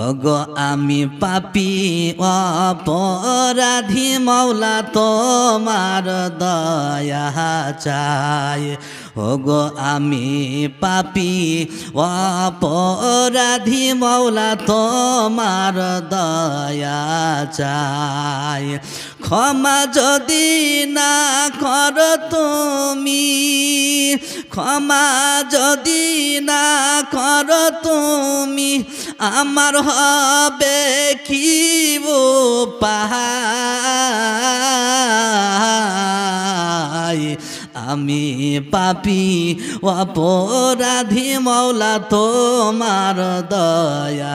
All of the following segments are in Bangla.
ওগো আমি পাপী অপরাধী মাওলা তোমার দয়া চাই। ওগো আমি পাপী অপরাধী মাওলা তোমার দয়া চাই। ক্ষমা যদি না করো তুমি, ক্ষমা যদি না করো তুমি, আমার হবে কি উপায়। আমি পাপী অপরাধী মাওলা তোমার দয়া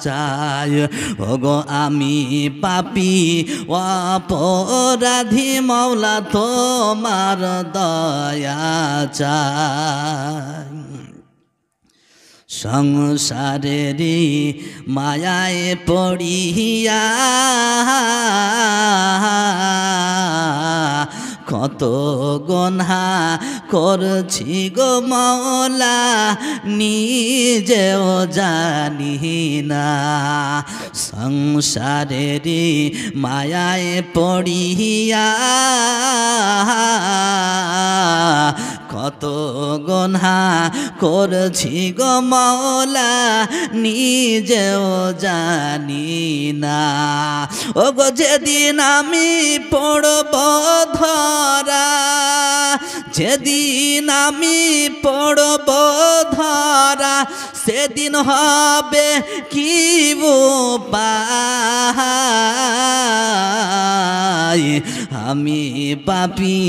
চাই। ওগো আমি পাপী অপরাধী মাওলা তোমার দয়া চাই। সংসারেরই মায়ায় পড়িয়া কত গুনাহ করছি গো মাওলা, নিজেও জানি না। সংসারেরই মায়ায় পড়িয়া কত গুনাহ করছি গো মাওলা, নিজেও জানি না। ওগো যেদিন আমি পড়ব ধরা, যেদিন আমি পড়ব ধরা, সেদিন হবে কি উপায়। আমি পাপী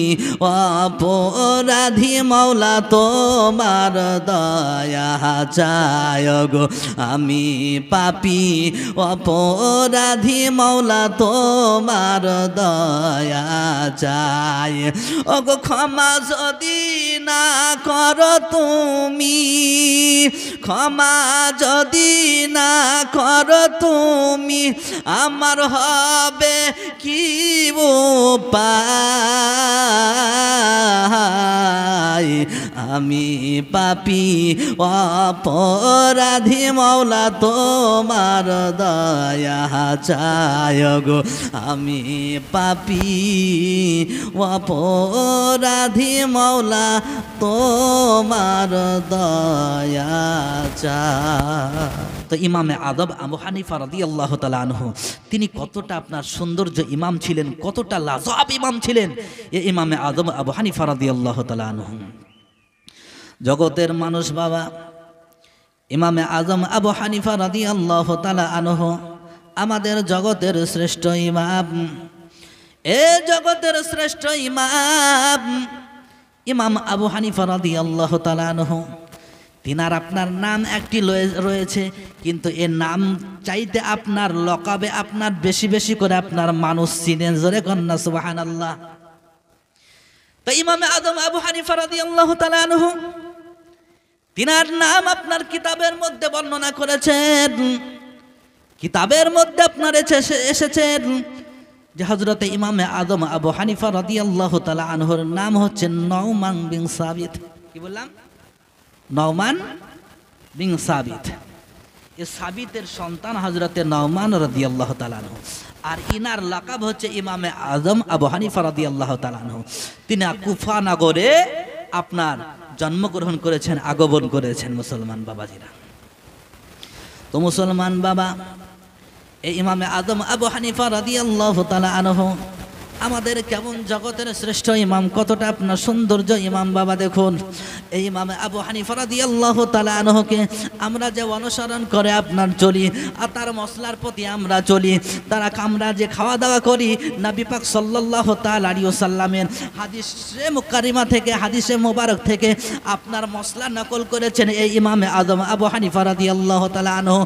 অপরাধী মাওলা তোমার দয়া চাই। গো আমি পাপী অপরাধী মাওলা তোমার দয়া চাই। ওগো ক্ষমা যদি না করো তুমি, ক্ষমা যদি না করো তুমি, আমার হবে কি উপায়। আমি পাপী অপরাধী মাওলা তোমার দয়া চাই। গো আমি পাপী অপরাধী মাওলা তোমার দয়া চাই। তো ইমামে আদম আবু হানিফা রাদিয়াল্লাহু তাআলা আনহু তিনি কতটা আপনার সৌন্দর্য ইমাম ছিলেন, কতটা লাজবাব ইমাম ছিলেন এই ইমামে আদম আবু হানিফা রাদিয়াল্লাহু তাআলা আনহু। জগতের মানুষ বাবা, ইমামে আজম আবু হানিফা রাদিয়াল্লাহু তাআলা আনহু আমাদের জগতের শ্রেষ্ঠ ইমাম। এ জগতের শ্রেষ্ঠ ইমাম ইমাম আবু হানিফা রাদিয়াল্লাহু তাআলা আনহু, তিনার আপনার নাম একটি রয়েছে, কিন্তু এর নাম চাইতে আপনার লকাবে আপনার বেশি বেশি করে আপনার মানুষ চিনেন। জোরে কন্যা সুবহানাল্লাহ। তো ইমামে আদম আবু হানিফা রাদিয়াল্লাহু তাআলা আনহু তিনার নাম আপনার কিতাবের মধ্যে বর্ণনা করেছেন। কিতাবের মধ্যে আপনার এসেছেন যে হযরতে ইমামে আদম আবু হানিফা রাদিয়াল্লাহু তাআলা আনহুর নাম হচ্ছে নওমান বিন সাবিত। কি বললাম? নওমান বিন সাবিত। এই সাবিতের সন্তান হযরতে নওমান রাদিয়াল্লাহু তাআলা আনহু। আর ইনার লাকাব হচ্ছে ইমামে আজম আবু হানিফা রাদিয়াল্লাহু তাআলা আনহু। তিনি কুফা নগরে আপনার জন্মগ্রহণ করেছেন, আগমন করেছেন মুসলমান বাবাজিরা। তো মুসলমান বাবা, এই ইমামে আদম আবু হানিফা রাদিয়াল্লাহু তাআলা আনহু আমাদের কেমন জগতের শ্রেষ্ঠ ইমাম, কতটা আপনার সৌন্দর্য ইমাম বাবা। দেখুন এই ইমামে আবু হানিফা রাদিয়াল্লাহু তাআলা আনহুকে আমরা যে অনুসরণ করে আপনার চলি, আর তার মশলার প্রতি আমরা চলি, তারা আমরা যে খাওয়া দাওয়া করি, নবী পাক সাল্লাল্লাহু তাআলা আলাইহি ওয়াসাল্লামের হাদিসে মুকারিমা থেকে, হাদিসে মোবারক থেকে আপনার মশলা নকল করেছেন এই ইমামে আদম আবু হানিফা রাদিয়াল্লাহু তাআলা আনহু।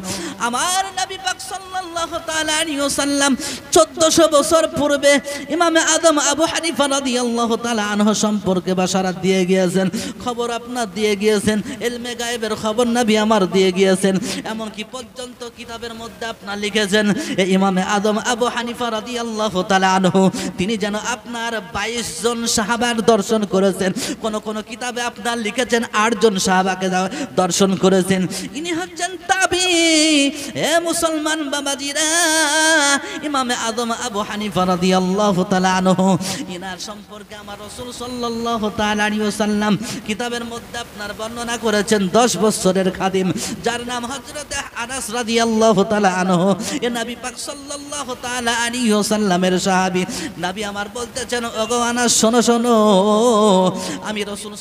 আমার নবী পাক সাল্লাল্লাহু তাআলা আলাইহি ওয়াসাল্লাম 1400 বছর পূর্বে ইমামে আদম আবু হানিফা রাদিয়াল্লাহু তাআলা আনহু সম্পর্কে বাশারাত দিয়ে গিয়েছেন, খবর আপনার দিয়ে গিয়েছেন, ইলমে গায়েবের খবর নবী আমার দিয়ে গিয়েছেন। এমন কি পর্যন্ত কিতাবের মধ্যে আপনার লিখেছেন এই ইমামে আদম আবু হানিফা রাদিয়াল্লাহু তাআলা আনহু তিনি যেন আপনার 22 জন সাহাবার দর্শন করেছেন। কোন কোন কিতাবে আপনার লিখেছেন 8 জন সাহাবাকে দর্শন করেছেন। ইনি হচ্ছেন তাবি নবী, এ মুসলমান বাবাজিরা, ইমামে আদম আবু হানিফা রাদিয়াল্লাহু তাআলা আনহু, ইনার সম্পর্কে আমার রাসূল সাল্লাল্লাহু তাআলা আলাইহি ওয়াসাল্লাম কিতাবের মধ্যে আপনার বর্ণনা করেছেন 10 বছরের খাদিম, যার নাম হযরত আনাস রাদিয়াল্লাহু তাআলা আনহু। এ নবী পাক সাল্লাল্লাহু তাআলা আলাইহি ওয়াসাল্লামের সাহাবী। নবী আমার বলতেছেন, ওগো আনাস শোনো শোনো, আমি রাসূল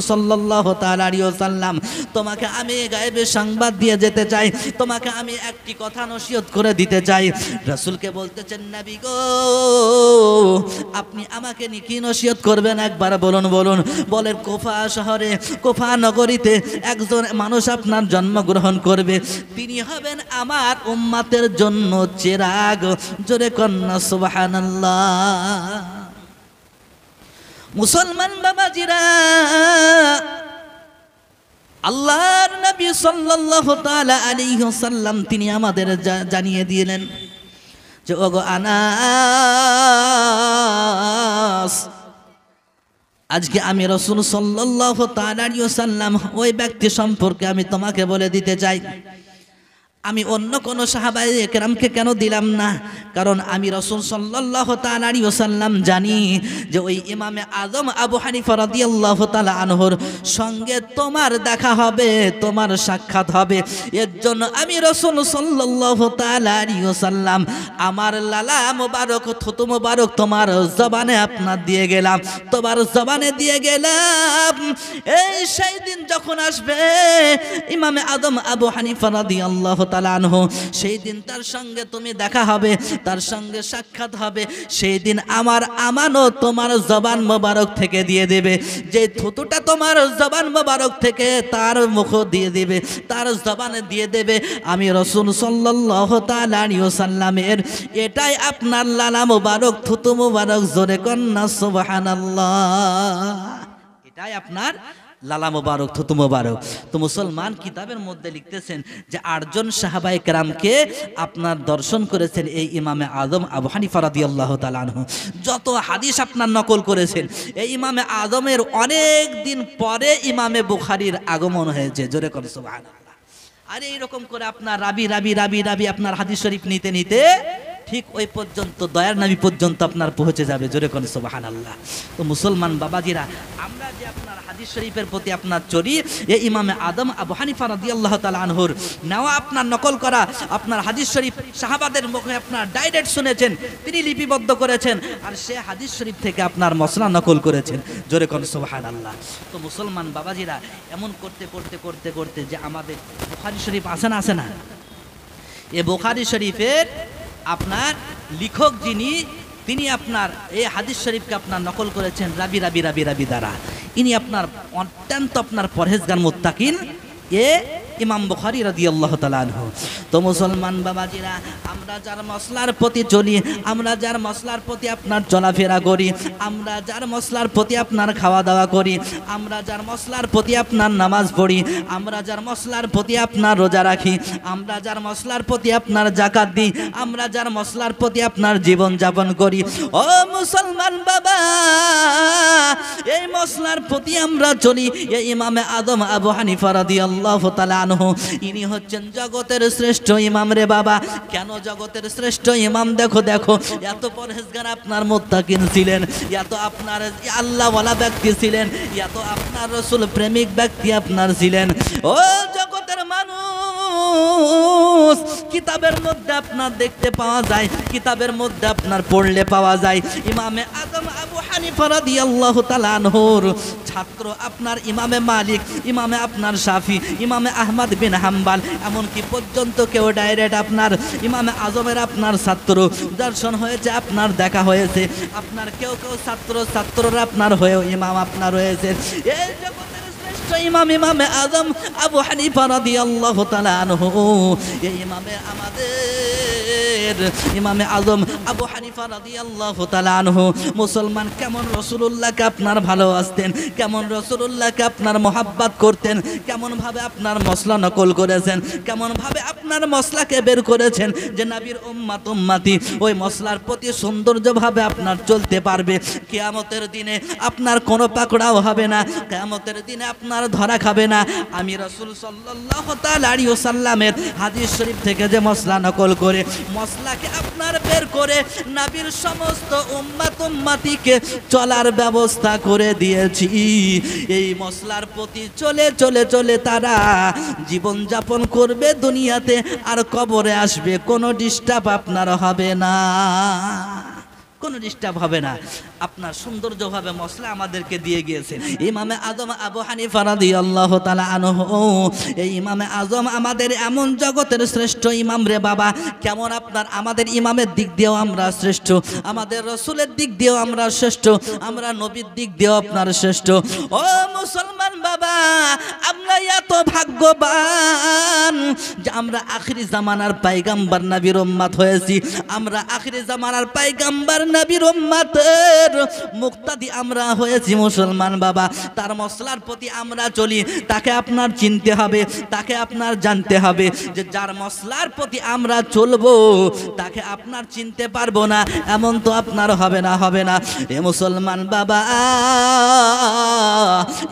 সাল্লাল্লাহু তাআলা আলাইহি ওয়াসাল্লাম তোমাকে আমি গায়েবে সংবাদ দিয়ে যেতে চাই, তোমাকে আমি একটি কথা নসিহত করে দিতে চাই। রাসূলকে বলতেছেন, নবী গো, আপনি আমাকে কি নসিহত করবেন একবার বলুন বলুন। বলেন, কুফা শহরে, কুফা নগরীতে একজন মানুষ আপনার জন্মগ্রহণ করবে, তিনি হবেন আমার উম্মতের জন্য চিরাগ। জোরে কন্না সুবহানাল্লাহ। মুসলমান বাবাজিরা, আল্লাহর নবী সাল্লাল্লাহু তাআলা আলাইহি ওয়াসাল্লাম তিনি আমাদের জানিয়ে দিলেন যে, ওগো আনাস, আজকে আমি রাসূল সাল্লাল্লাহু তাআলা আলাইহি ওয়াসাল্লাম ওই ব্যক্তি সম্পর্কে আমি তোমাকে বলে দিতে চাই। আমি অন্য কোন সাহাবায়ে কেরামকে কেন দিলাম না? কারণ আমি রাসূল সাল্লাল্লাহু তাআলা আলাইহি ওয়াসাল্লাম জানি যে ওই ইমামে আযম আবু হানিফা রাদিয়াল্লাহু তাআলা আনহুর সঙ্গে তোমার দেখা হবে, তোমার সাক্ষাৎ হবে। এর জন্য আমি রাসূল সাল্লাল্লাহু তাআলা আলাইহি ওয়াসাল্লাম আমার লালা মোবারক, থুতু মোবারক তোমার জবানে আপনার দিয়ে গেলাম, তোমার জবানে দিয়ে গেলাম। এই সেই দিন যখন আসবে ইমামে আযম আবু হানিফা রাদিয়াল্লাহু তাআলা আনহু, সেই দিন তার সঙ্গে তুমি দেখা হবে, তার সঙ্গে সাক্ষাৎ হবে। সেই দিন আমার আমানত তোমার জবান মোবারক থেকে দিয়ে দেবে, যে থুতুটা তোমার জবান মোবারক থেকে তার মুখ দিয়ে দেবে, তার জবানে দিয়ে দেবে। আমি রাসূল সাল্লাল্লাহু তাআলা আলাইহি ওয়াসাল্লামের এটাই আপনার লালা মোবারক, থুতু মোবারক। জোরে কন্না সুবহানাল্লাহ। এটাই আপনার লালা মোবারক, থুতু মোবারক। তো মুসলমান কিতাবের মধ্যে লিখতেছেন যে 8 জন সাহাবায়ে কেরামকে আপনার দর্শন করেছেন এই ইমামে আযম আবু হানিফা রাদিয়াল্লাহু তাআলা আনহু। যত হাদিস আপনার নকল করেছেন, এই ইমামে আযমের অনেক দিন পরে ইমামে বুখারীর আগমন হয়েছে। জোরে করে সুবহানাল্লাহ। আর এইরকম করে আপনার রাবি রাবি রাবি রাবি আপনার হাদিস শরীফ নিতে নিতে ঠিক ওই পর্যন্ত দয়ার নবী পর্যন্ত আপনার পৌঁছে যাবে। জোরে করে সুবহানাল্লাহ। তো মুসলমান বাবাজিরা, আমরা যে আপনার হাদিস শরীফের প্রতি আপনার চলি, এই ইমামে আদম আবু হানিফা রাদিয়াল্লাহু তাআলা আনহুর নেওয়া আপনার নকল করা আপনার হাদিস শরীফ সাহাবাদের মুখে আপনার ডাইরেক্ট শুনেছেন, তিনি লিপিবদ্ধ করেছেন, আর সে হাদিস শরীফ থেকে আপনার মসলা নকল করেছেন। জোরে করে সুবহানাল্লাহ। তো মুসলমান বাবাজিরা, এমন করতে করতে করতে করতে যে আমাদের বুখারী শরীফ আছে না, এই বুখারী শরীফের আপনার লেখক যিনি, তিনি আপনার এই হাদিস শরীফকে আপনার নকল করেছেন রাবি রাবি রাবি রাবি দ্বারা। ইনি আপনার অত্যন্ত আপনার পরহেজগার মুত্তাকিন এ ইমাম বুখারী রাদিয়াল্লাহু তাআলা আনহু। তো মুসলমান বাবাজিরা, আমরা যার মসলার প্রতি চলি, আমরা যার মসলার প্রতি আপনার চলাফেরা করি, আমরা যার মসলার প্রতি আপনার খাওয়া দাওয়া করি, আমরা যার মসলার প্রতি আপনার নামাজ পড়ি, আমরা যার মসলার প্রতি আপনার রোজা রাখি, আমরা যার মসলার প্রতি আপনার যাকাত দিই, আমরা যার মসলার প্রতি আপনার জীবন যাপন করি, ও মুসলমান বাবা, এই মসলার প্রতি আমরা চলি। এই ইমামে আদম আবু হানিফা রাদিয়াল্লাহু তাআলা আনহু, ইনি হচ্ছেন জগতের শ্রেষ্ঠ ইমাম রে বাবা। কেন জগতের শ্রেষ্ঠ ইমাম? দেখো দেখো, এত পরহেজগার আপনার মুত্তাকিন ছিলেন, এত আপনার আল্লাহওয়ালা ব্যক্তি ছিলেন, এত আপনার রাসূল প্রেমিক ব্যক্তি আপনার ছিলেন। ও জগতের মানুষ, কিতাবের মধ্যে আপনার দেখতে পাওয়া যায়, কিতাবের মধ্যে আপনার পড়লে পাওয়া যায়, ইমামে আদম আবু হানিফা রাদিয়াল্লাহু তাআলা আনহুর ছাত্র আপনার ইমামে মালিক, ইমামে আপনার শাফি, ইমামে আহমদ বিন হাম্বল, এমনকি পর্যন্ত কেউ ডাইরেক্ট আপনার ইমামে আজমের আপনার ছাত্র দর্শন হয়েছে, আপনার দেখা হয়েছে, আপনার কেউ কেউ ছাত্ররা আপনার হয়েও ইমাম আপনার হয়েছে। এই জগতের শ্রেষ্ঠ ইমাম ইমামে আজম আবু হানিফা রাদিয়াল্লাহু তাআলা আনহু, এই ইমামে আমাদের ইমামে আজম আবু হানিফা রাদিয়াল্লাহু তাআলা আনহু মুসলমান কেমন রাসূলুল্লাহকে আপনার ভালোবাসতেন, কেমন রাসূলুল্লাহকে আপনার মহব্বত করতেন, কেমন ভাবে আপনার মসলা নকল করেছেন, কেমন ভাবে আপনার মসলাকে বের করেছেন যে নবীর উম্মতি ওই মসলার প্রতি সৌন্দর্যভাবে আপনার চলতে পারবে। কিয়ামতের দিনে আপনার কোনো পাকড়াও হবে না, কিয়ামতের দিনে আপনার আপনার ধরা খাবে না। আমি রাসূল সাল্লাল্লাহু তাআলা আলাইহি ওয়াসাল্লামের হাদিস শরীফ থেকে যে মশলা নকল করে মশলাকে আপনার বের করে নবীর সমস্ত উম্মতিকে চলার ব্যবস্থা করে দিয়েছি। এই মশলার প্রতি চলে চলে চলে তারা জীবন যাপন করবে দুনিয়াতে, আর কবরে আসবে, কোনো ডিস্টার্ব আপনার হবে না, কোনো ডিস্টার্ব হবে না। আপনার সৌন্দর্যভাবে মশলা আমাদেরকে দিয়ে গিয়েছেন ইমামে আজম আবু হানিফা রাদিয়াল্লাহু তাআলা আনহু। এই ইমামে আজম আমাদের এমন জগতের শ্রেষ্ঠ ইমাম রে বাবা, কেমন আপনার আমাদের ইমামের দিক দিয়েও আমরা শ্রেষ্ঠ, আমাদের রসুলের দিক দিয়েও আমরা শ্রেষ্ঠ, আমরা নবীর দিক দিয়েও আপনার শ্রেষ্ঠ। ও মুসলমান বাবা, আমরা এত ভাগ্যবান যে আমরা আখিরি জামানার পয়গম্বর নবীর উম্মত হয়েছি। আমরা আখিরি জামানার পয়গম্বর নবীর উম্মতের মুক্তাদি আমরা হয়েছি মুসলমান বাবা। তার মশলার প্রতি আমরা চলি, তাকে আপনার চিনতে হবে, তাকে আপনার জানতে হবে যে যার মশলার প্রতি আমরা চলবো তাকে আপনার চিনতে পারবো না, এমন তো আপনার হবে না, হবে না। এ মুসলমান বাবা,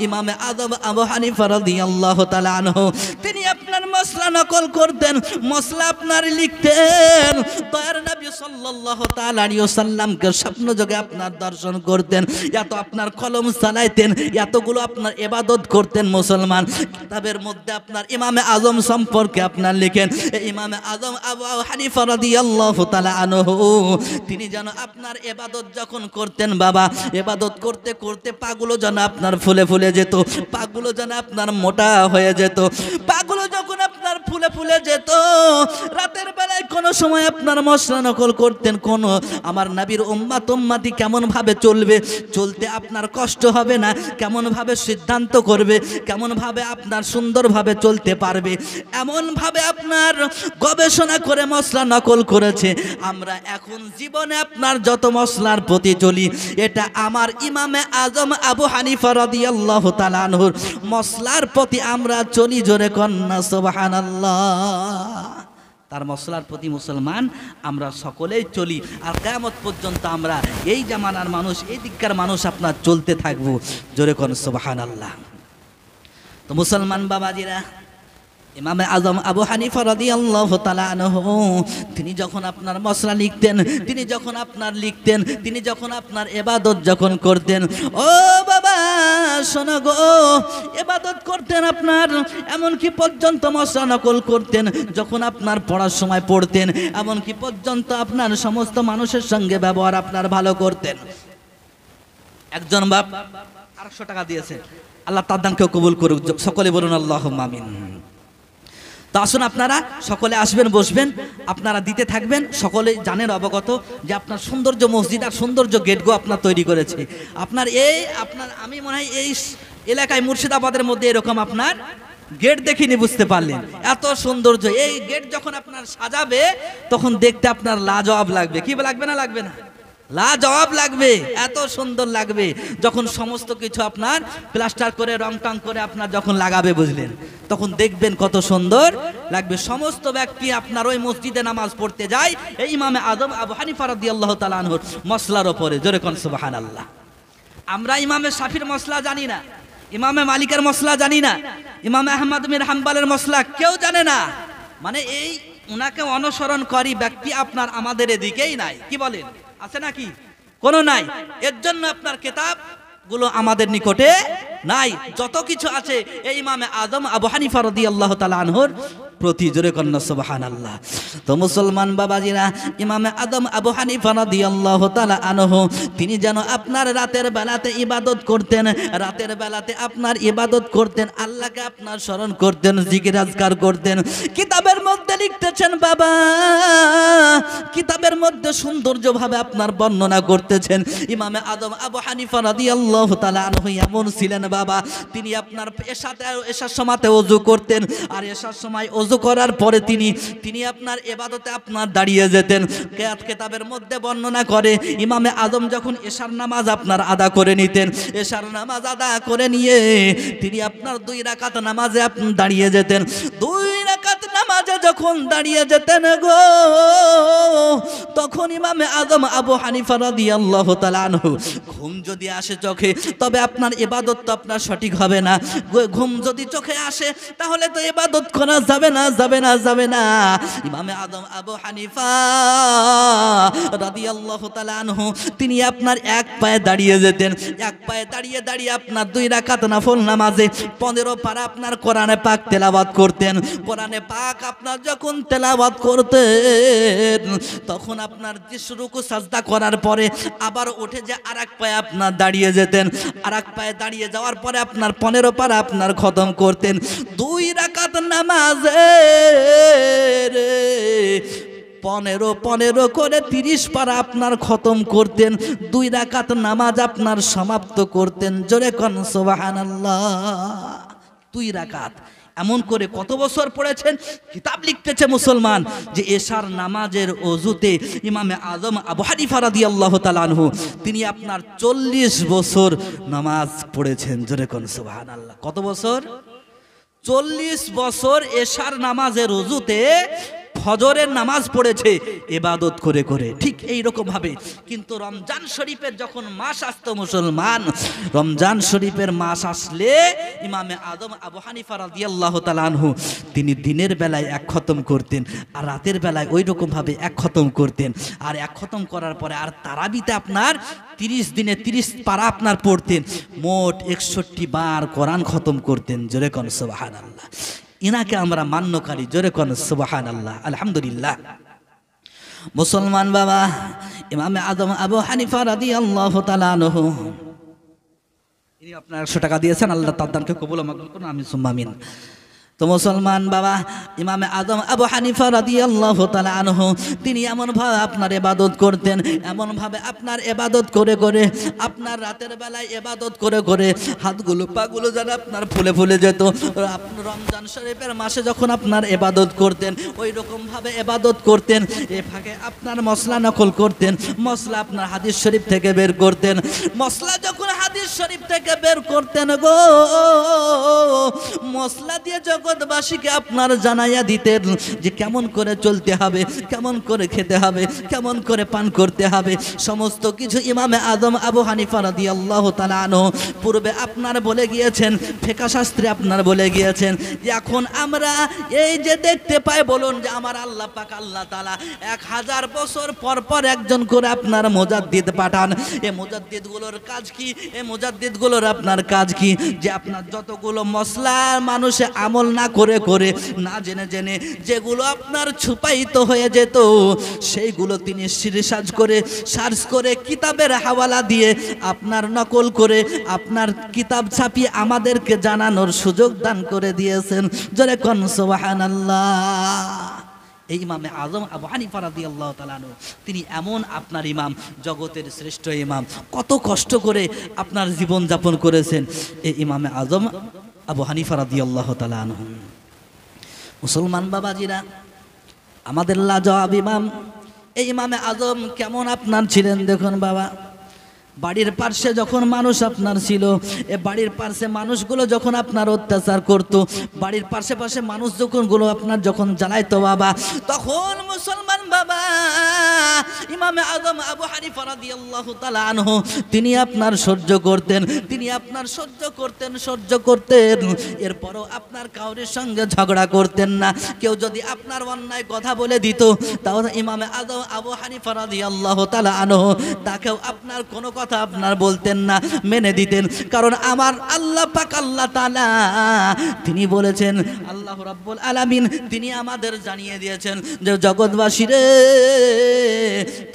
ইমামে আযম আবু হানিফা রাদিয়াল্লাহু তাআলা আনহু তিনি আপনার মশলা নকল করতেন, মশলা আপনার লিখতেন। দয়ার নবী সাল্লাল্লাহু তাআলা আলাইহি ওয়াসাল্লামকে স্বপ্ন যোগে আপনার দর্শন করতেন, এত আপনার কলম চালাইতেন, এতগুলো আপনার ইবাদত করতেন। মুসলমান কিতাবের মধ্যে আপনার ইমামে আজম সম্পর্কে আপনার লিখেন, ইমামে আজম আবু হানিফা রাদিয়াল্লাহু তাআলা আনহু তিনি যেন আপনার ইবাদত যখন করতেন বাবা, ইবাদত করতে করতে পাগুলো যেন আপনার ফুলে ফুলে যেত, পাগুলো যেন আপনার মোটা হয়ে যেত, পাগুলো যখন আপনার ফুলে ফুলে যেত, রাতের বেলায় কোনো সময় আপনার মশলা নকল করতেন। কোন আমার নবীর উম্মতি কেমন ভাবে চলবে, চলতে আপনার কষ্ট হবে না, কেমন ভাবে সিদ্ধান্ত করবে, কেমন ভাবে আপনার সুন্দরভাবে চলতে পারবে, এমন ভাবে আপনার গবেষণা করে মশলা নকল করেছে। আমরা এখন জীবনে আপনার যত মশলার প্রতি চলি, এটা আমার ইমামে আজম আবু হানিফা রাদিয়াল্লাহু তাআলা আনহুর মশলার প্রতি আমরা চলি। জোরে কন্না সুবহানাল্লাহ। তার মশলার প্রতি মুসলমান আমরা সকলেই চলি, আর কিয়ামত পর্যন্ত আমরা এই জামানার মানুষ, এই দিককার মানুষ আপনার চলতে থাকবো। জোরে কোন সুবহানাল্লাহ। তো মুসলমান বাবাজিরা, ইমামে আজম আবু হানিফা রাদিয়াল্লাহু তাআলা আনহু তিনি যখন আপনার মশলা লিখতেন, তিনি যখন আপনার লিখতেন, তিনি যখন আপনার ইবাদত যখন করতেন, ও বাবা শোনো গো, ইবাদত করতেন আপনার, এমনকি পর্যন্ত মশলা নকল করতেন। যখন আপনার পড়ার সময় পড়তেন, এমনকি পর্যন্ত আপনার সমস্ত মানুষের সঙ্গে ব্যবহার আপনার ভালো করতেন। একজন বাপ 800 টাকা দিয়েছে, আল্লাহ তার দানকেও কবুল করুক, সকলে বলুন আল্লাহুম্মা আমিন। তো আসুন আপনারা সকলে আসবেন, বসবেন, আপনারা দিতে থাকবেন। সকলে জানেন অবগত যে আপনার সৌন্দর্য মসজিদ আর সৌন্দর্য গেটগো আপনার তৈরি করেছে। আপনার আমি মনে হয় এই এলাকায় মুর্শিদাবাদের মধ্যে এরকম আপনার গেট দেখিনি, বুঝতে পারলেন? এত সৌন্দর্য এই গেট যখন আপনার সাজাবে তখন দেখতে আপনার লাজবাব লাগবে। কি লাগবে না, লাগবে না? লাজবাব লাগবে, এত সুন্দর লাগবে যখন সমস্ত কিছু আপনার প্লাস্টার করে রং টং করে আপনার যখন লাগাবে, বুঝলেন? তখন দেখবেন কত সুন্দর লাগবে। সমস্ত ব্যক্তি আপনার ওই মসজিদে নামাজ পড়তে যায় এই ইমামে আজম আবু হানিফা রাদিয়াল্লাহু তাআলা আনহুর মশলার ওপরে। জোরে কোন সুবহানাল্লাহ। আমরা ইমামে শাফির মশলা জানি না, ইমামে মালিকের মশলা জানি না, ইমামে আহমদ বিন হাম্বলের মশলা কেউ জানে না। মানে এই উনাকে অনুসরণ করি ব্যক্তি আপনার আমাদের এদিকেই নাই। কি বলেন, আছে নাকি? কোনো নাই। এর জন্য আপনার কিতাব গুলো আমাদের নিকটে নাই। যত কিছু আছে এই ইমামে আজম আবু হানিফা রাদিয়াল্লাহু তাআলা আনহুর প্রতি। জোরে কন্না সুবহানাল্লাহ। তো মুসলমান বাবাজিরা, ইমামে আজম আবু হানিফা রাদিয়াল্লাহু তাআলা আনহু তিনি যেন আপনার রাতের বেলাতে ইবাদত করতেন, রাতের বেলাতে আপনার ইবাদত করতেন, আল্লাহকে আপনার স্মরণ করতেন, জিকির আজকার করতেন। কিতাবের মধ্যে লিখতেছেন বাবা, কিতাবের মধ্যে সৌন্দর্যভাবে আপনার বর্ণনা করতেছেন। ইমামে আজম আবু হানিফা রাদিয়াল্লাহু তাআলা আনহু এমন ছিলেন বাবা, তিনি আপনার এশার সময়তে ওযু করতেন, আর এশার সময় ওযু করার পরে তিনি আপনার ইবাদতে আপনার দাঁড়িয়ে যেতেন। কিতাবের মধ্যে বর্ণনা করে ইমামে আজম যখন এশার নামাজ আপনার আদা করে নিতেন, এশার নামাজ আদা করে নিয়ে তিনি আপনার 2 রাকাত নামাজে আপনি দাঁড়িয়ে যেতেন। 2 রাকাত নামাজে যখন দাঁড়িয়ে যেতেন গো, তখন ইমামে আজম আবু হানিফা রাদিয়াল্লাহু তাআলা আনহু ঘুম যদি আসে চোখে তবে আপনার ইবাদত তো আপনার সঠিক হবে না। ঘুম যদি চোখে আসে তাহলে তো ইবাদত করা যাবে না, যাবে না, যাবে না। ইমামে আজম আবু হানিফা রাদিয়াল্লাহু তাআলা আনহু তিনি আপনার এক পায়ে দাঁড়িয়ে যেতেন, এক পায়ে দাঁড়িয়ে দাঁড়িয়ে আপনার 2 রাকাত নফল নামাজে 15 পারা আপনার কোরআনে পাক তেলাওয়াত করতেন। কোরআনে পাক আপনার যখন তেলাওয়াত করতেন তখন আপনার রুকু সাজদা করার পরে আবার উঠে যে আরেক পায়ে আপনার দাঁড়িয়ে যেতেন, আরেক পায়ে দাঁড়িয়ে যাওয়ার পরে আপনার 15 পারা আপনার খতম করতেন। 2 রাকাত নামাজে 15 করে 30 পারা আপনার খতম করতেন। 2 রাকাত নামাজ আপনার সমাপ্ত করতেন। জোরে কোন সুবহানাল্লাহ। 2 রাকাত এমন করে কত বছর পড়েছেন? কিতাব লিখতেছে মুসলমান যে এশার নামাজের ওযুতে ইমামে আজম আবু হানিফা রাদিয়াল্লাহু তাআলা আনহু তিনি আপনার 40 বছর নামাজ পড়েছেন। জোরে কোন সুবহানাল্লাহ। কত বছর? 40 বছর এশার নামাজের ওযুতে ফজরের নামাজ পড়েছে ইবাদত করে করে। ঠিক এই রকম ভাবে কিন্তু রমজান শরীফের যখন মাস আসতো মুসলমান, রমজান শরীফের মাস আসলে ইমামে আজম আবু হানিফা রাদিয়াল্লাহু তাআলা আনহু তিনি দিনের বেলায় 1 খতম করতেন আর রাতের বেলায় ওই রকম ভাবে 1 খতম করতেন। আর 1 খতম করার পরে আর তারাবিতে আপনার 30 দিনে 30 পারা আপনার পড়তেন। মোট 61 বার কোরআন খতম করতেন। জোরে কোন সুবহানাল্লাহ। ইনাকে আমরা মান্যকারী। জোরে কোন সুবহানাল্লাহ, আলহামদুলিল্লাহ। মুসলমান বাবা, ইমামে আজম আবু হানিফা রাদিয়াল্লাহু তাআলা আনহু ইনি আপনার 100 টাকা দিয়েছেন, আল্লাহ তার দানকে কবুল মকবুল করুন, আমিন সুম্মা আমিন। তো মুসলমান বাবা, ইমামে আজম আবু হানিফা রাদিয়াল্লাহু তাআলা আনহু তিনি এমন ভাবে আপনার ইবাদত করতেন, এমন ভাবে আপনার ইবাদত করে করে আপনার রাতের বেলায় ইবাদত করে করে হাতগুলো পাগুলো যেন আপনার ফুলে ফুলে যেত। আপনি রমজান শরীফের মাসে যখন আপনার ইবাদত করতেন ওই রকম ভাবে ইবাদত করতেন। এ ফাঁকে আপনার মশলা নকল করতেন, মশলা আপনার হাদিস শরীফ থেকে বের করতেন। মশলা যখন হাদিস শরীফ থেকে বের করতেন গো, মশলা দিয়ে জগৎবাসীকে আপনার জানাইয়া দিতেন যে কেমন করে চলতে হবে, কেমন করে খেতে হবে, কেমন করে পান করতে হবে। সমস্ত কিছু ইমামে আজম আবু হানিফা রাদিয়াল্লাহু তাআলা আনহু পূর্বে আপনার বলে গিয়েছেন, ফিকহ শাস্ত্রে আপনার বলে গিয়েছেন যে এখন আমরা এই যে দেখতে পাই, বলুন যে আমার আল্লাহ পাক আল্লাহ তাআলা 1000 বছর পর পর একজন করে আপনার মুজাদ্দিদ পাঠান। এই মুজাদ্দিদগুলোর কাজ কি? এই মুজাদ্দিদগুলোর আপনার কাজ কি? যে আপনার যতগুলো মশলা মানুষে আমল না করে করে না জেনে জেনে যেগুলো আপনার ছুপায়িত হয়ে যেত সেইগুলো তিনি রিসার্চ করে সার্চ করে কিতাবের হাওয়ালা দিয়ে আপনার নকল করে আপনার কিতাব ছাপিয়ে আমাদেরকে জানানোর সুযোগ দান করে দিয়েছেন। জোরে কোন সুবহানাল্লাহ। এই ইমামে আজম আবু হানিফা রাদিয়াল্লাহু তাআলা আনহু তিনি এমন আপনার ইমাম, জগতের শ্রেষ্ঠ ইমাম, কত কষ্ট করে আপনার জীবন যাপন করেছেন এই ইমামে আজম আবু হানিফা রাদিয়াল্লাহু তাআলা আনহু। মুসলমান বাবাজিরা, আমাদের লাজবাব ইমাম এই ইমামে আজম কেমন আপনার ছিলেন দেখুন বাবা। বাড়ির পাশে যখন মানুষ আপনার ছিল, এ বাড়ির পাশে মানুষগুলো যখন আপনার অত্যাচার করত, বাড়ির পাশে পাশে মানুষ যখনগুলো আপনার যখন জ্বালাইতো বাবা, তখন মুসলমান বাবা ইমামে আজম আবু হানিফা রাদিয়াল্লাহু তাআলা আনহু তিনি আপনার সহ্য করতেন, তিনি আপনার সহ্য করতেন, সহ্য করতেন। এরপরও আপনার কাউরের সঙ্গে ঝগড়া করতেন না। কেউ যদি আপনার অন্যায় কথা বলে দিত তাহলে ইমামে আজম আবু হানিফা রাদিয়াল্লাহু তাআলা আনহু তাকেও আপনার কোনো কথা আপনার বলতেন না, মেনে দিতেন। কারণ আমার আল্লাহ পাক আল্লাহ তাআলা তিনি বলেছেন, আল্লাহ রাব্বুল আলামিন তিনি আমাদের জানিয়ে দিয়েছেন যে জগৎবাসী রে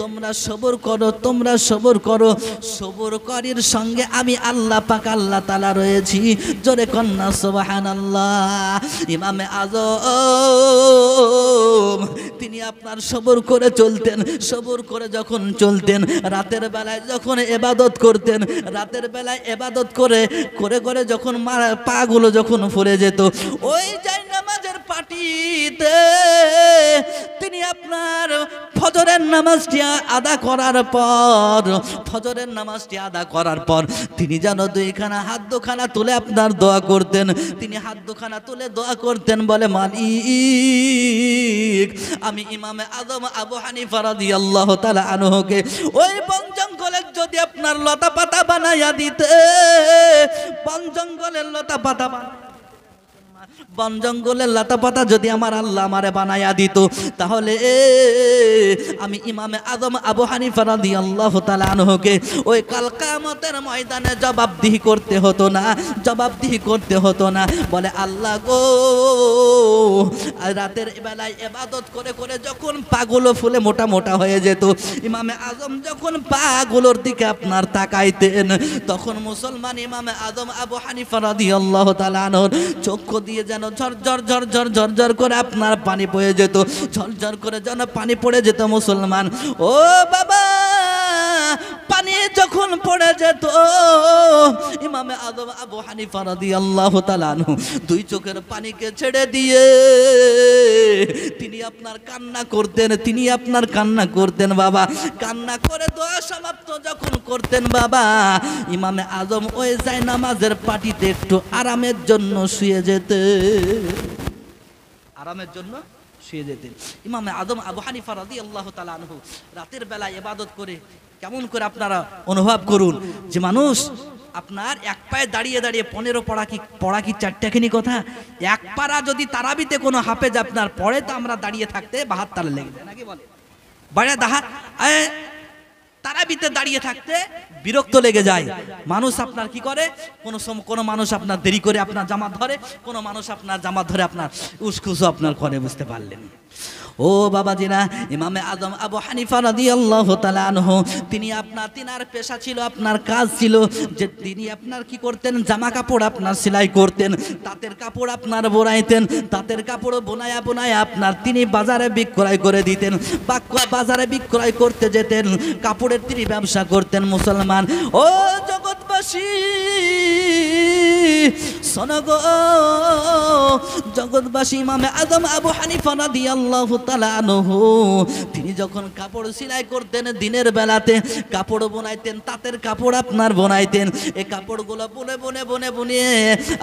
তোমরা সবর করো, তোমরা সবর করো, সবরকারীর সঙ্গে আমি আল্লাহ পাক আল্লাহ তাআলা রয়েছি। জোরে কন্যা সুবহানাল্লাহ। ইমামে আজম তিনি আপনার সবর করে চলতেন, সবর করে যখন চলতেন, রাতের বেলায় যখন ইবাদত করতেন, রাতের বেলায় ইবাদত করে করে করে যখন পাগুলো যখন ফুলে যেত, ওই যায় নামাজের পাটিতে তিনি আপনার ফজরের নামাজটি আদা করার পর, ফজরের নামাজটি আদা করার পর তিনি যেন দুইখানা হাত দুখানা তুলে আপনার দোয়া করতেন। তিনি হাত দুখানা তুলে দোয়া করতেন, বলে মালিক আমি ইমামে আজম আবু হানিফা রাদিয়াল্লাহু তাআলা আনহুকে ওই বন জঙ্গলের যদি আপনার লতা পাতা বানাইয়া দিতে, বন জঙ্গলের লতা পাতা বন জঙ্গলের লতা পাতা যদি আমার আল্লাহ আমারে বানাইয়া দিত, তাহলে আমি ইমামে আজম আবু হানিফা রাদিয়াল্লাহু তাআলা আনহুকে ওই কাল কিয়ামতের ময়দানে জবাবদিহি করতে হতো না, জবাবদিহি করতে হতো না। বলে আল্লাহ গো, রাতের বেলায় ইবাদত করে করে যখন পাগুলো ফুলে মোটা মোটা হয়ে যেত, ইমামে আজম যখন পাগুলোর দিকে আপনার তাকাইতেন, তখন মুসলমান ইমামে আজম আবু হানিফা রাদিয়াল্লাহু তাআলা আনহুর চক্ষু দিয়ে যেন ঝরঝর ঝরঝর ঝরঝর করে আপনার পানি পড়ে যেত, ঝরঝর করে যেন পানি পড়ে যেত। মুসলমান ও বাবা, পানি যখন পড়ে যেত, ইমামে আজম আবু হানিফা রাদিয়াল্লাহু তাআলা আনহু দুই চোখের পানিকে ছেড়ে দিয়ে তিনি আপনার কান্না করতেন, তিনি আপনার কান্না করতেন বাবা। কান্না করে দোয়া সমাপ্ত যখন করতেন বাবা, ইমামে আজম ওই যায় নামাজের পাটিতে একটু আরামের জন্য শুয়ে যেতে, আরামের জন্য শুয়ে যেতেন। ইমামে আজম আবু হানিফা রাদিয়াল্লাহু তাআলা আনহু রাতের বেলায় ইবাদত করে কেমন করে আপনারা অনুভব করুন যে মানুষ আপনার এক পায়ে দাঁড়িয়ে দাঁড়িয়ে 15 পড়া কি চারটাখানি কথা, এক পারা যদি তারাবিতে কোনো হাফেজ আপনার পড়ে, তো আমরা দাঁড়িয়ে থাকতে 72 লেগে যায় নাকি বলে, বাইরে তারাবিতে দাঁড়িয়ে থাকতে বিরক্ত লেগে যায়। মানুষ আপনার কি করে, কোনো মানুষ আপনার দেরি করে আপনার জামাত ধরে, কোনো মানুষ আপনার জামাত ধরে আপনার উসখুসু আপনার করে, বুঝতে পারলেন। ও বাবাজিরা, ইমামে আজম আবু হানিফা রাদিয়াল্লাহু তাআলা আনহু তিনার পেশা ছিল, আপনার কাজ ছিল যে তিনি আপনার কি করতেন, জামা কাপড় আপনার সেলাই করতেন, তাঁতের কাপড় আপনার বোনাইতেন, তাঁতের কাপড় বোনায়া বোনায়া আপনার তিনি বাজারে বিক্রয় করে দিতেন, বাজারে বিক্রয় করতে যেতেন, কাপড়ের তিনি ব্যবসা করতেন। মুসলমান ও জগৎবাসী শোনো, জগৎবাসী ইমামে আজম আবু হানিফা রাদিয়াল্লাহু তাআলা আনহু তিনি যখন কাপড় সেলাই করতেন, দিনের বেলাতে কাপড় বোনাইতেন, তাঁতের কাপড় আপনার বোনাইতেন, এই কাপড়গুলো বুনে বুনে বুনে বুনিয়ে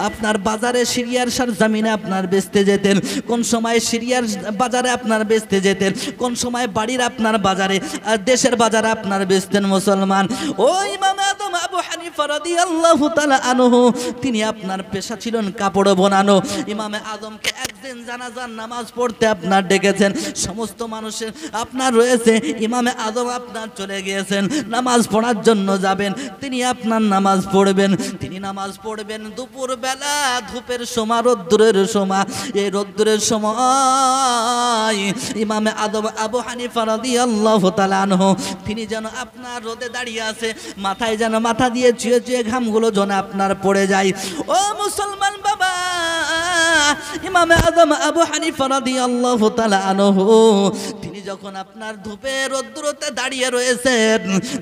আপনার বাজারে সিরিয়ার সরজমিনে আপনার বেচতে যেতেন। কোন সময় সিরিয়ার বাজারে আপনার বেচতে যেতেন, কোন সময় বাড়ির আপনার বাজারে, আর দেশের বাজারে আপনার বেচতেন। মুসলমান ও ইমামে আজম আবু হানিফা রাদিয়াল্লাহু তাআলা আনহু তিনি আপনার পেশা ছিলেন কাপড় বোনানো। ইমামে আজমকে একদিন জানাজার নামাজ পড়তে আপনার ডেকেছেন, সমস্ত মানুষের আপনার রয়েছে, ইমামে আজম আপনার চলে গিয়েছেন, নামাজ পড়ার জন্য যাবেন, তিনি আপনার নামাজ পড়বেন, তিনি নামাজ পড়বেন দুপুর বেলা, ধূপের সময়, রোদ্দুরের সময়। এই রোদ্দুরের সময় ইমামে আজম আবু হানিফা রাদিয়াল্লাহু তাআলা আনহু তিনি যেন আপনার রোদে দাঁড়িয়ে আছে, মাথায় যেন মাথা দিয়ে চুয়ে চুয়ে ঘামগুলো যেন আপনার পড়ে যায়। ও মুসলমান বাবা, ইমামে আজম আবু হানিফা রাদিয়াল্লাহু তাআলা আনহু তিনি যখন আপনার ধূপে রোদ্দুরতে দাঁড়িয়ে রয়েছেন,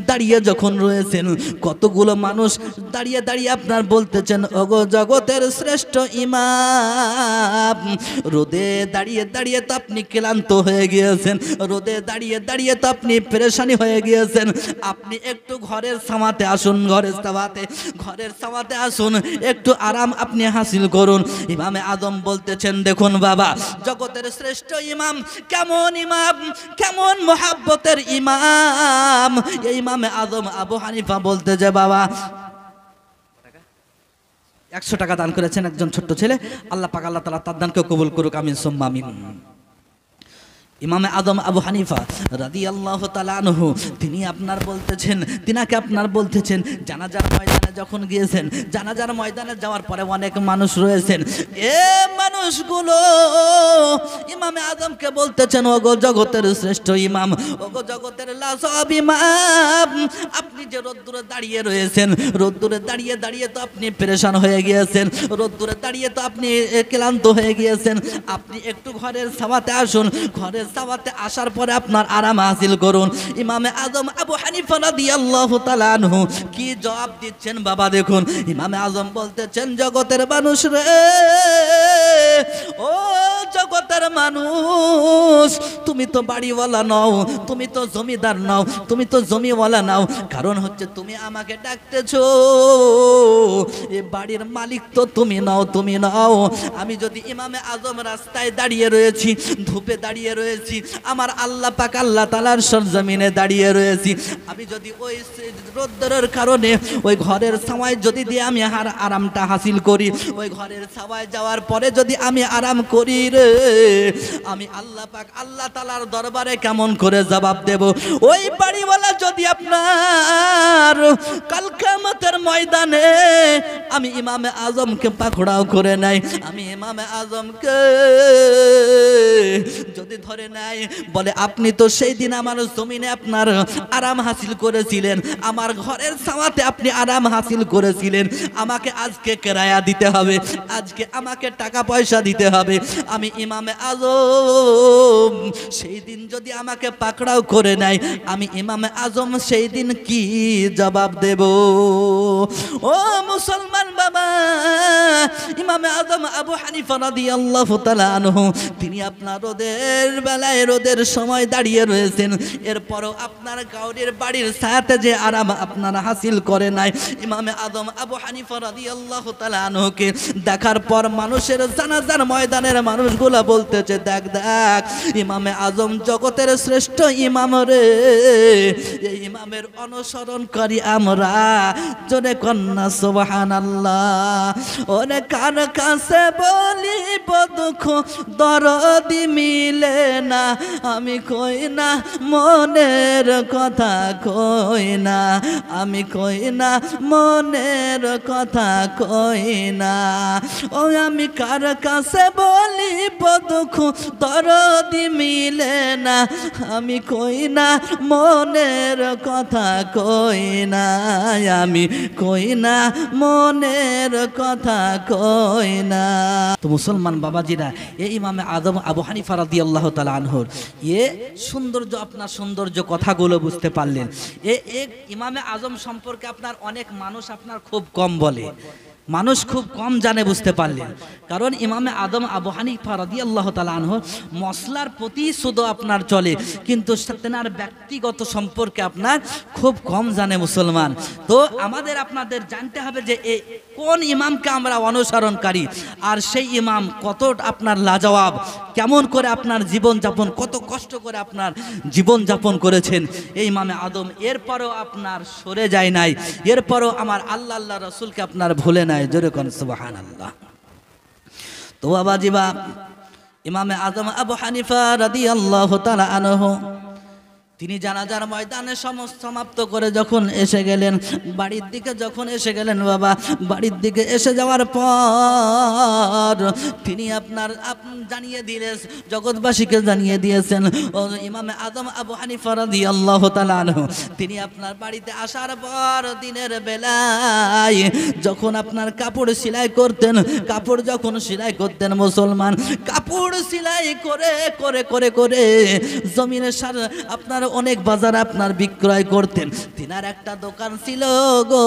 দাঁড়িয়ে যখন রয়েছেন, কতগুলো মানুষ দাঁড়িয়ে দাঁড়িয়ে আপনার বলতেছেন, ওগো জগতের শ্রেষ্ঠ ইমাম, রোদে দাঁড়িয়ে দাঁড়িয়ে তো আপনি ক্লান্ত হয়ে গিয়েছেন, রোদে দাঁড়িয়ে দাঁড়িয়ে তো আপনি পেরেশানি হয়ে গিয়েছেন, আপনি একটু ঘরের ছাওয়াতে আসুন, ঘরের ছাওয়াতে আসুন, একটু আরাম আপনি হাসিল করুন। ইমামে আজম বলতেছেন, দেখুন বাবা, জগতের শ্রেষ্ঠ ইমাম কেমন ইমাম, কেমন মোহাব্বতের ইমাম। এই ইমামে আজম আবু হানিফা বলতে যে বাবা 100 টাকা দান করেছেন একজন ছোট্ট ছেলে, আল্লাহ পাক আল্লাহ তাআলা তার দানকে কবুল করুক, আমিন সুম্মা আমিন। ইমামে আজম আবু হানিফা রাদিয়াল্লাহু তাআলা আনহু তিনি আপনার বলতেছেন, তিনাকে আপনার বলতেছেন, জানাজার ময়দানে যখন গিয়েছেন, জানাজার ময়দানে যাওয়ার পরে অনেক মানুষ রয়েছেন, এ মানুষগুলো ইমামে আজমকে বলতেছেন, ওগো জগতের শ্রেষ্ঠ ইমাম, ওগো জগতের লাজবাব ইমাম, আপনি যে রোদ্দুরে দাঁড়িয়ে রয়েছেন, রোদ্দুরে দাঁড়িয়ে দাঁড়িয়ে তো আপনি পেরেশান হয়ে গিয়েছেন, রোদ্দুরে দাঁড়িয়ে তো আপনি ক্লান্ত হয়ে গিয়েছেন, আপনি একটু ঘরের ছাওয়াতে আসুন, ঘরের ছাওয়াতে আসার পরে আপনার আরাম হাসিল করুন। ইমামে আজম আবু হানিফা রাদিয়াল্লাহু তাআলা আনহু কি জবাব দিচ্ছেন বাবা দেখুন। ইমামে আজম বলতেছেন, জগতের মানুষ রে, ও জগতের মানুষ, তুমি তো বাড়িওয়ালা নাও, তুমি তো জমিদার নাও, তুমি তো জমিওয়ালা নাও, কারণ হচ্ছে তুমি আমাকে ডাকতেছো, এ বাড়ির মালিক তো তুমি নাও, তুমি নাও। আমি যদি ইমামে আজম রাস্তায় দাঁড়িয়ে রয়েছি, ধূপে দাঁড়িয়ে রয়েছি, রয়েছি, আমার আল্লাহ পাক আল্লাহ তাআলার সরজমিনে দাঁড়িয়ে রয়েছি, আমি যদি ওই রোদ্দুরের কারণে ওই ঘরের ছায়ায় যদি দিয়ে আমি আরামটা হাসিল করি, ওই ঘরের ছায়ায় যাওয়ার পরে যদি আমি আরাম করি রে, আমি আল্লাহ পাক আল্লাহ তাআলার দরবারে কেমন করে জবাব দেব? ওই বাড়িওয়ালা যদি আপনার কাল কিয়ামতের ময়দানে আমি ইমামে আজমকে পাকড়াও করে নাই, আমি ইমামে আজমকে যদি ধরে নাই, বলে আপনি তো সেই দিন আমার জমিনে আপনার আরাম হাসিল করেছিলেন, আমার ঘরের ছায়াতে আপনি আরাম হাসিল করেছিলেন, আমাকে আজকে কেরায়া দিতে হবে, আজকে আমাকে টাকা পয়সা দিতে হবে। আমি ইমামে আজম সেই দিন যদি আমাকে পাকড়াও করে নাই, আমি ইমামে আজম সেই দিন কি জবাব দেব? ও মুসলমান বাবা, ইমামে আজম আবু হানিফা রাদিয়াল্লাহু তাআলা আনহু তিনি আপনার রোদের বেলায় রোদের সময় দাঁড়িয়ে রয়েছেন, এরপরও আপনার গাউরের বাড়ির ছায়াতে যে আরাম আপনারা হাসিল করে নাই, ইমামে আজম আবু হানিফা রাদিয়াল্লাহু তাআলা আনহুকে দেখার পর মানুষের জানাজার ময়দানের মানুষগুলো বলতেছে, দেখ দেখ ইমামে আজম জগতের শ্রেষ্ঠ ইমাম রে, এই ইমামের অনুসরণকারী আমরা। জোরে কন্যা সুবহানাল্লাহ। ওরে কার কাছে বলিব দুঃখ দরদি মিলে না, আমি কই না মনের কথা কই না, আমি কই না মনের কথা কই না, ও আমি কার কাছে বলিব দুঃখ দরদি মিলে না, আমি কই না মনের কথা কই না, আমি কই না মনের কথা কই না। তো মুসলমান বাবাজিরা, এই ইমামে আজম আবু হানিফা রাদিয়াল্লাহু তাআলা আনহুর সৌন্দর্য, আপনার সৌন্দর্য কথাগুলো বুঝতে পারলেন। ইমামে আজম সম্পর্কে আপনার অনেক মানুষ আপনার খুব কম বলে, মানুষ খুব কম জানে, বুঝতে পারলেন। কারণ ইমামে আজম আবু হানিফা রাদিয়াল্লাহু তাআলা আনহু মশলার প্রতি শুধু আপনার চলে, কিন্তু তেনার ব্যক্তিগত সম্পর্কে আপনার খুব কম জানে মুসলমান। তো আমাদের আপনাদের জানতে হবে যে কোন ইমামকে আমরা অনুসরণকারী, আর সেই ইমাম কত আপনার লাজবাব, কেমন করে আপনার জীবনযাপন, কত কষ্ট করে আপনার জীবনযাপন করেছেন এই ইমামে আজম। এরপরও আপনার সরে যায় নাই, এরপরও আমার আল্লাহ রসুলকে আপনার ভুলে নাই। জোরে কোন সুবহানাল্লাহ। তো বাবাজিবা, ইমামে আজম আবু হানিফা রাদিয়াল্লাহু তাআলা আনহু তিনি জানাজার ময়দানে সমাপ্ত করে যখন এসে গেলেন, বাড়ির দিকে যখন এসে গেলেন বাবা, বাড়ির দিকে এসে যাওয়ার পর তিনি আপনার জানিয়ে দিলেন, জগৎবাসীকে জানিয়ে দিয়েছেন, ও ইমামে আজম আবু হানিফা রাদিয়াল্লাহু তাআলা আনহু তিনি আপনার বাড়িতে আসার পর দিনের বেলায় যখন আপনার কাপড় সেলাই করতেন, কাপড় যখন সেলাই করতেন মুসলমান, কাপড় সেলাই করে করে করে করে জমিনের সার আপনার অনেক বাজার আপনার বিক্রয় করতেন। তিনার একটা দোকান ছিল গো,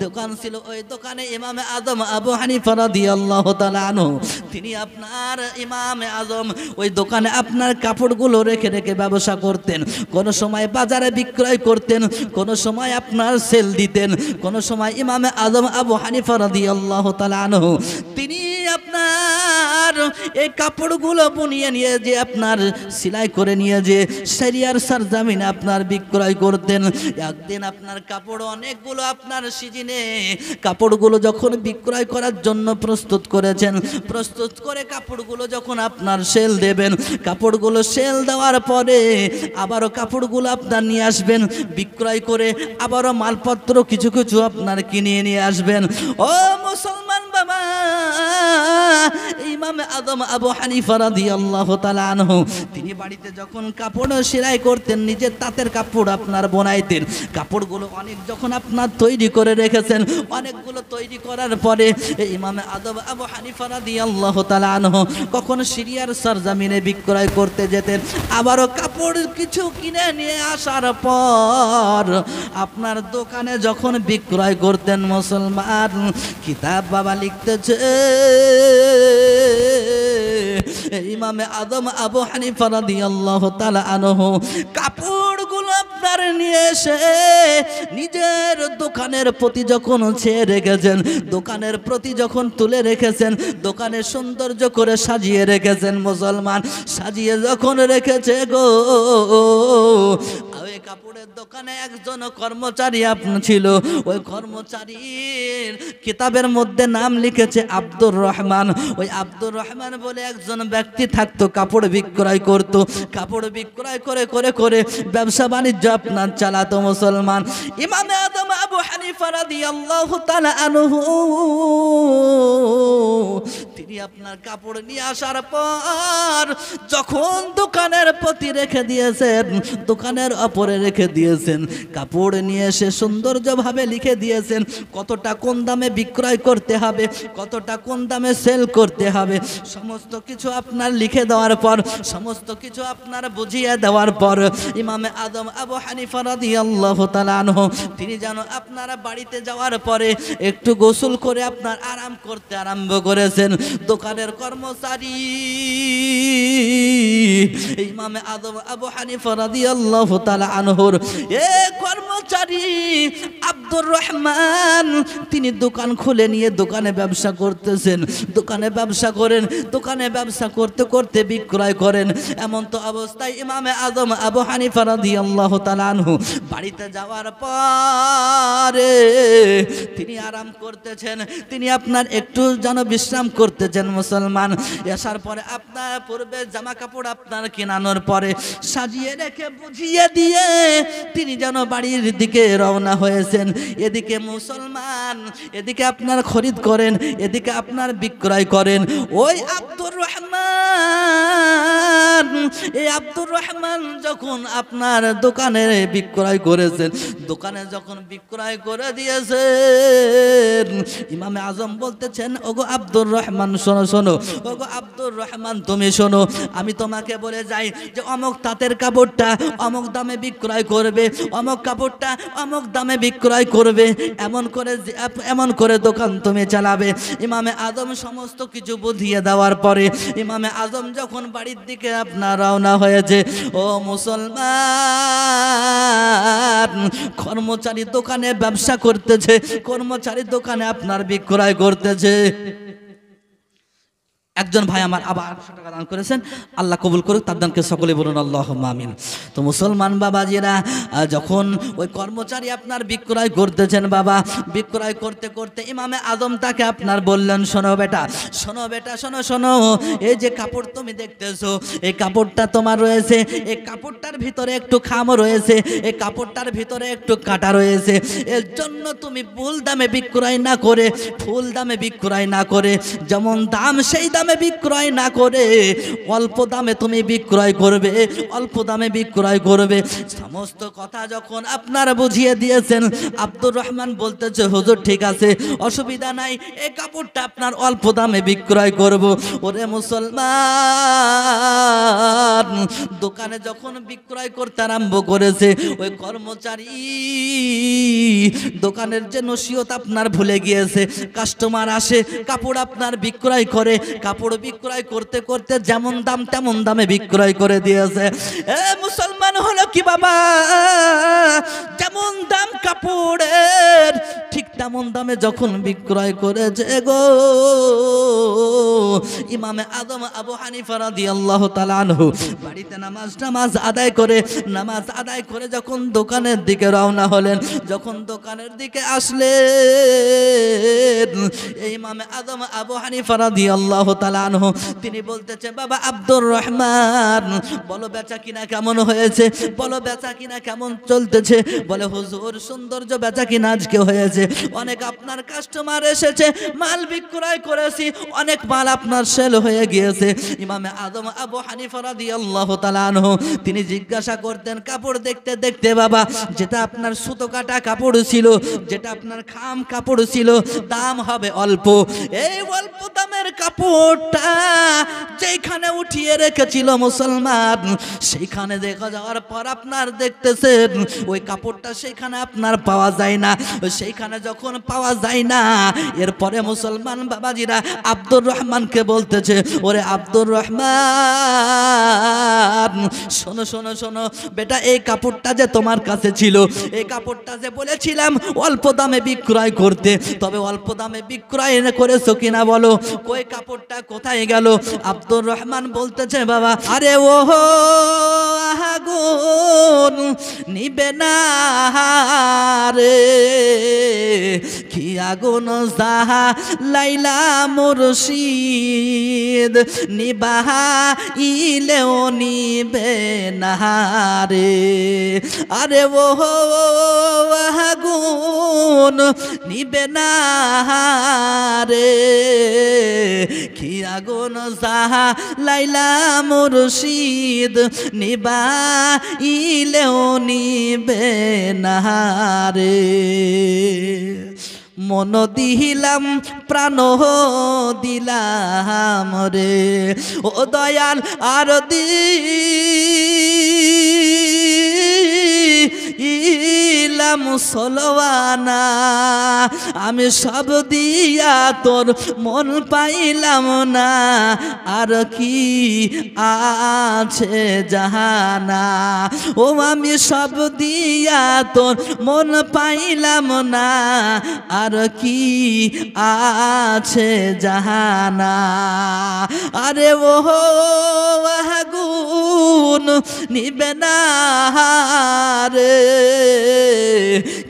দোকান ছিল, ওই দোকানে ইমামে আজম আবু হানিফা রাদিয়াল্লাহু তাআলা আনহু তিনি আপনার ইমামে আজম ওই দোকানে আপনার কাপড়গুলো রেখে রেখে ব্যবসা করতেন। কোন সময় বাজারে বিক্রয় করতেন, কোন সময় আপনার সেল দিতেন, কোন সময় ইমামে আজম আবু হানিফা রাদিয়াল্লাহু তাআলা আনহু তিনি আপনার এই কাপড়গুলো বুনিয়ে নিয়ে যে আপনার সেলাই করে নিয়ে যে শরিয়ার সরজমিনে আপনার বিক্রয় করতেন। একদিন আপনার কাপড় অনেকগুলো আপনার সিজনে কাপড়গুলো যখন বিক্রয় করার জন্য প্রস্তুত করেছেন, প্রস্তুত করে কাপড়গুলো যখন আপনার সেল দেবেন, কাপড়গুলো সেল দেওয়ার পরে আবারও কাপড়গুলো আপনার নিয়ে আসবেন বিক্রয় করে, আবারও মালপত্র কিছু কিছু আপনার কিনে নিয়ে আসবেন। ও মুসলমান বাবা, ইমামে আজম আবু হানিফা রাদিয়াল্লাহু তাআলা আনহু তিনি বাড়িতে যখন কাপড় সেলাই করতেন, নিজের তাঁতের কাপড় আপনার বানাইতেন, কাপড়গুলো অনেক যখন আপনার তৈরি করে রেখেছেন, অনেকগুলো তৈরি করার পরে ইমামে আজম আবু হানিফা রাদিয়াল্লাহু তাআলা আনহু কখন সিরিয়ার সরজমিনে বিক্রয় করতে যেতেন, আবারও কাপড় কিছু কিনে নিয়ে আসার পর আপনার দোকানে যখন বিক্রয় করতেন মুসলমান, কিতাব বাবা লিখতেছে ইমামে আজম আবু হানিফা রাদিয়াল্লাহু তাআলা আনহু কাপড়গুলো আপনার নিয়ে এসে নিজের দোকানের প্রতি যখন ছেয়ে রেখেছেন, দোকানের প্রতি যখন তুলে রেখেছেন, দোকানের সৌন্দর্য করে সাজিয়ে রেখেছেন মুসলমান, সাজিয়ে যখন রেখেছে গো, ওই কাপড়ের দোকানে একজন কর্মচারী ছিল। ওই কর্মচারীর কিতাবের মধ্যে নাম লিখেছে আব্দুর রহমান। ওই আব্দুর রহমান বলে একজন ব্যক্তি থাকতো, কাপড় বিক্রয় করতো। কাপড় বিক্রয় করে করে করে ব্যবসা বাণিজ্য আপনার চালাতো মুসলমান। ইমামে আদম আবু হানিফা রাদিয়াল্লাহু তাআলা আনহু তিনি আপনার কাপড় নিয়ে আসার পর যখন দোকানের প্রতি রেখে দিয়েছেন, দোকানের উপরে রেখে দিয়েছেন, কাপড় নিয়ে এসে সৌন্দর্যভাবে লিখে দিয়েছেন কতটা কোন দামে বিক্রয় করতে হবে, কতটা কোন দামে সেল করতে হবে, সমস্ত কিছু আপনার লিখে দেওয়ার পর, সমস্ত কিছু আপনার বুঝিয়ে দেওয়ার পর ইমামে আদম আবু হানিফা রাদিয়াল্লাহু তাআলা আনহু তিনি যেন আপনারা বাড়িতে যাওয়ার পরে একটু গোসল করে আপনার আরাম করতে আরম্ভ করেছেন। দোকানের কর্মচারী ইমামে আদম আবু হানিফা রাদিয়াল্লাহু তাআলা আনহুর কর্মচারী আব্দুর রহমান তিনি দোকান খুলে নিয়ে দোকানে ব্যবসা করতেছেন। দোকানে ব্যবসা করেন, দোকানে ব্যবসা করতে করতে বিক্রয় করেন। এমন তো অবস্থায় ইমামে আদম আবু হানিফা রাদিয়াল্লাহু তাআলা আনহু বাড়িতে যাওয়ার পরে তিনি আরাম করতেছেন, তিনি আপনার একটু যেন বিশ্রাম করতেছেন মুসলমান। আসার পরে আপনার পূর্বে জামা কাপড় আপনার কেনানোর পরে সাজিয়ে রেখে বুঝিয়ে দিয়ে তিনি যেন বাড়ির দিকে রওনা হয়েছেন। এদিকে মুসলমান, এদিকে আপনার খরিদ করেন, এদিকে আপনার বিক্রয় করেন। ওই আব্দুর রহমান, এই আব্দুর রহমান যখন আপনার দোকানে বিক্রয় করেছেন, দোকানে যখন বিক্রয় করে দিয়েছেন, ইমামে আজম বলতেছেন ওগো আব্দুর রহমান শোনো শোনো, ওগো আব্দুর রহমান তুমি শোনো, আমি তোমাকে বলে যাই যে অমুক তাঁতের কাপড়টা অমুক দামে বিক্রয় করবে, অমুক কাপড়টা অমুক দামে বিক্রয় করবে, এমন করে দোকান তুমি চালাবে। ইমামে আজম সমস্ত কিছু বুঝিয়ে দেওয়ার পরে ইমামে আজম যখন বাড়ির দিকে আপনার রওনা হয়েছে, ও মুসলমান, কর্মচারী দোকানে ব্যবসা করতেছে, কর্মচারী দোকানে আপনার বিক্রয় করতেছে। একজন ভাই আমার আবার 800 টাকা দান করেছেন, আল্লাহ কবুল করুক তার দানকে, সকলে বলুন আল্লাহুম্মা আমিন। তো মুসলমান বাবাজিরা, যখন ওই কর্মচারী আপনার বিক্রয় করতেছেন বাবা, বিক্রয় করতে করতে ইমামে আদম তাকে আপনার বললেন শোনো বেটা, শোনো বেটা, শোনো শোনো, এই যে কাপড় তুমি দেখতেছো, এই কাপড়টা তোমার রয়েছে, এই কাপড়টার ভিতরে একটু খাম রয়েছে, এই কাপড়টার ভিতরে একটু কাটা রয়েছে, এর জন্য তুমি ফুল দামে বিক্রয় না করে, ফুল দামে বিক্রয় না করে, যেমন দাম সেই দামে বিক্রয় না করে অল্প দামে তুমি বিক্রয় করবে, অল্প দামে বিক্রয় করবে। সমস্ত কথা যখন আপনারা বুঝিয়ে দিয়েছেন, আব্দুর রহমান বলতেছে হুজুর ঠিক আছে, অসুবিধা নাই, এই কাপড়টা আপনার অল্প দামে বিক্রয় করব। ওরে মুসলমান, দোকানে যখন বিক্রয় করতে আরম্ভ করেছে, ওই কর্মচারী দোকানের যে নসিহত আপনার ভুলে গিয়েছে। কাস্টমার আসে, কাপড় আপনার বিক্রয় করে, কাপড় বিক্রয় করতে করতে যেমন দাম তেমন দামে বিক্রয় করে দিয়েছে। মুসলমান হলো কি বাবা, যেমন দাম কাপড়ের ঠিক তেমন দামে যখন বিক্রয় করেছে গো, ইমামে আদম আবু হানিফা রাদিয়াল্লাহু তাআলা আনহু বাড়িতে নামাজ আদায় করে যখন দোকানের দিকে রওনা হলেন, যখন দোকানের দিকে আসলেন, ইমামে আদম আবু হানিফা রাদিয়াল্লাহু তাআলা আনহু তিনি বলতেছে বাবা আব্দুর রহমান, বলো বেচা কিনা কেমন হয়েছে, বলো বেচা কিনা কেমন চলতেছে। বলে হুজুর সৌন্দর্য বেচা কিনা আজকে হয়েছে, অনেক আপনার কাস্টমার এসেছে, মাল বিক্রয় করেছি, অনেক মাল আপনার সেল হয়ে গিয়েছে। ইমামে আদম আবু হানিফা রাদিয়াল্লাহু তাআলা আনহু তিনি জিজ্ঞাসা করতেন কাপড় দেখতে দেখতে বাবা, যেটা আপনার সুতো কাটা কাপড় ছিল, যেটা আপনার খাম কাপড় ছিল, দাম হবে অল্প, এই অল্প দামের কাপড়টা যেখানে উঠিয়ে রেখেছিল মুসলমান, সেইখানে দেখা যাওয়ার পর আপনার দেখতেছেন ওই কাপড়টা সেইখানে আপনার পাওয়া যায় না। সেইখানে যখন পাওয়া যায় না, এরপরে মুসলমান বাবাজিরা আব্দুর রহমানকে বলতেছে ওরে আব্দুর রহমান, শোনো শোনো শোনো বেটা, এই কাপড়টা যে তোমার কাছে ছিল, এই কাপড়টা যে বলেছিলাম অল্প দামে বিক্রয় করতে, তবে অল্প দামে বিক্রয় করেছো কিনা বলো, কই কাপড়টা কোথায় গেল? আব্দুর রহমান বলতেছে বাবা, আরে ও আগুন নিবে না রে, কি আগুন যাহা লাইলা মুর্শিদ, নিবাহা ইলেও নিবে না রে। আরে ও আগুন নিবে না রে, কি আগুন যাহা লাইলা মুর্শিদ, নিবাইলেও নিবে না রে। মন দিলাম প্রাণ দিলাম রে, ও দয়াল আর দিলাম সলওয়ানা, আমি সব দিয়া তোর মন পাইলাম না, আর কি আছে জাহানা। ও আমি সব দিয়া তোর মন পাইলাম না, আর কি আছে জাহানা। আরে ও আগুন নিবে না রে,